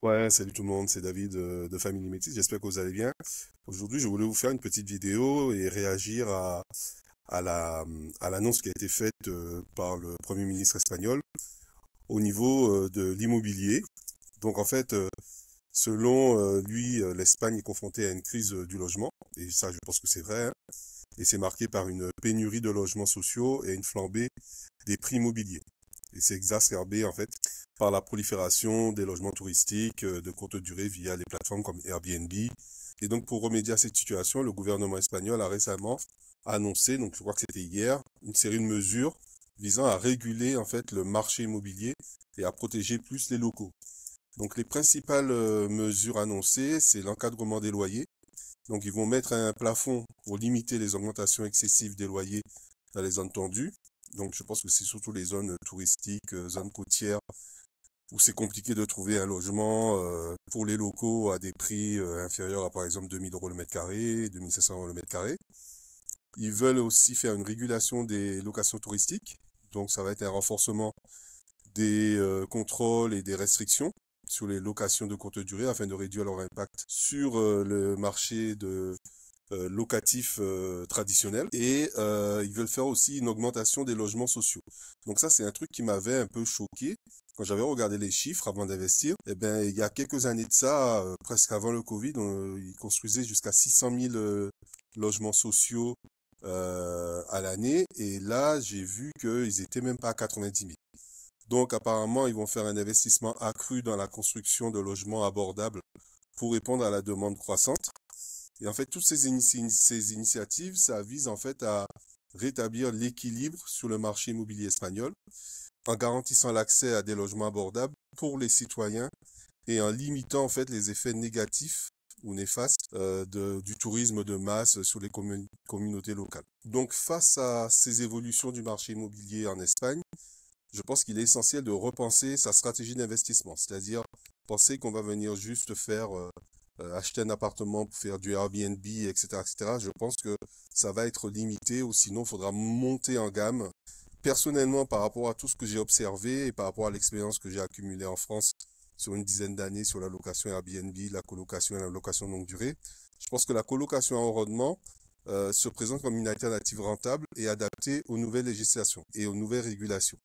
Ouais, salut tout le monde, c'est David de Family Métis, j'espère que vous allez bien. Aujourd'hui, je voulais vous faire une petite vidéo et réagir à à l'annonce qui a été faite par le Premier ministre espagnol au niveau de l'immobilier. Donc en fait, selon lui, l'Espagne est confrontée à une crise du logement, et ça je pense que c'est vrai, hein, et c'est marqué par une pénurie de logements sociaux et une flambée des prix immobiliers. Et c'est exacerbé en fait par la prolifération des logements touristiques de courte durée via les plateformes comme Airbnb. Et donc pour remédier à cette situation, le gouvernement espagnol a récemment annoncé, donc je crois que c'était hier, une série de mesures visant à réguler en fait le marché immobilier et à protéger plus les locaux. Donc les principales mesures annoncées, c'est l'encadrement des loyers. Donc ils vont mettre un plafond pour limiter les augmentations excessives des loyers dans les zones tendues. Donc je pense que c'est surtout les zones touristiques, zones côtières, où c'est compliqué de trouver un logement pour les locaux à des prix inférieurs à par exemple 2000 euros le mètre carré, 2500 euros le mètre carré. Ils veulent aussi faire une régulation des locations touristiques. Donc ça va être un renforcement des contrôles et des restrictions sur les locations de courte durée afin de réduire leur impact sur le marché locatif traditionnel. Et ils veulent faire aussi une augmentation des logements sociaux. Donc ça, c'est un truc qui m'avait un peu choqué. Quand j'avais regardé les chiffres avant d'investir, eh ben, il y a quelques années de ça, presque avant le Covid, ils construisaient jusqu'à 600 000 logements sociaux à l'année. Et là, j'ai vu qu'ils étaient même pas à 90 000. Donc, apparemment, ils vont faire un investissement accru dans la construction de logements abordables pour répondre à la demande croissante. Et en fait, toutes ces initiatives, ça vise en fait à rétablir l'équilibre sur le marché immobilier espagnol en garantissant l'accès à des logements abordables pour les citoyens et en limitant en fait les effets négatifs ou néfastes du tourisme de masse sur les communautés locales. Donc, face à ces évolutions du marché immobilier en Espagne, je pense qu'il est essentiel de repenser sa stratégie d'investissement, c'est-à-dire penser qu'on va venir juste faire acheter un appartement pour faire du Airbnb, etc., etc. Je pense que ça va être limité ou sinon il faudra monter en gamme. Personnellement, par rapport à tout ce que j'ai observé et par rapport à l'expérience que j'ai accumulée en France sur une dizaine d'années sur la location Airbnb, la colocation et la location longue durée, je pense que la colocation à rendement se présente comme une alternative rentable et adaptée aux nouvelles législations et aux nouvelles régulations.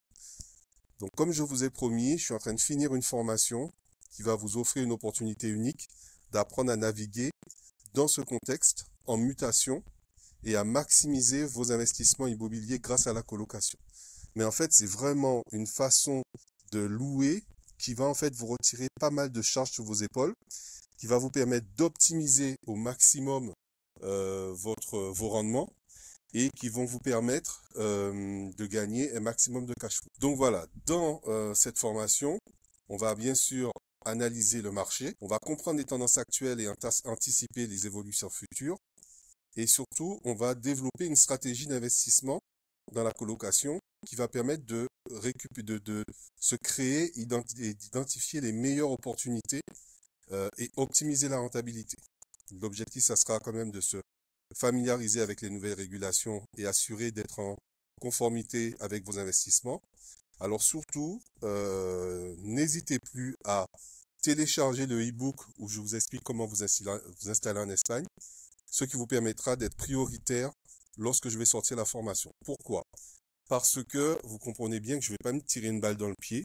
Donc, comme je vous ai promis, je suis en train de finir une formation qui va vous offrir une opportunité unique d'apprendre à naviguer dans ce contexte en mutation et à maximiser vos investissements immobiliers grâce à la colocation. Mais en fait, c'est vraiment une façon de louer qui va en fait vous retirer pas mal de charges sur vos épaules, qui va vous permettre d'optimiser au maximum vos rendements et qui vont vous permettre de gagner un maximum de cash flow. Donc voilà, dans cette formation, on va bien sûr analyser le marché, on va comprendre les tendances actuelles et anticiper les évolutions futures, et surtout, on va développer une stratégie d'investissement dans la colocation qui va permettre de récupérer, de se créer et d'identifier les meilleures opportunités et optimiser la rentabilité. L'objectif, ça sera quand même de se familiariser avec les nouvelles régulations et assurer d'être en conformité avec vos investissements. Alors surtout, n'hésitez plus à télécharger le e-book où je vous explique comment vous installer en Espagne, ce qui vous permettra d'être prioritaire lorsque je vais sortir la formation. Pourquoi? Parce que vous comprenez bien que je ne vais pas me tirer une balle dans le pied.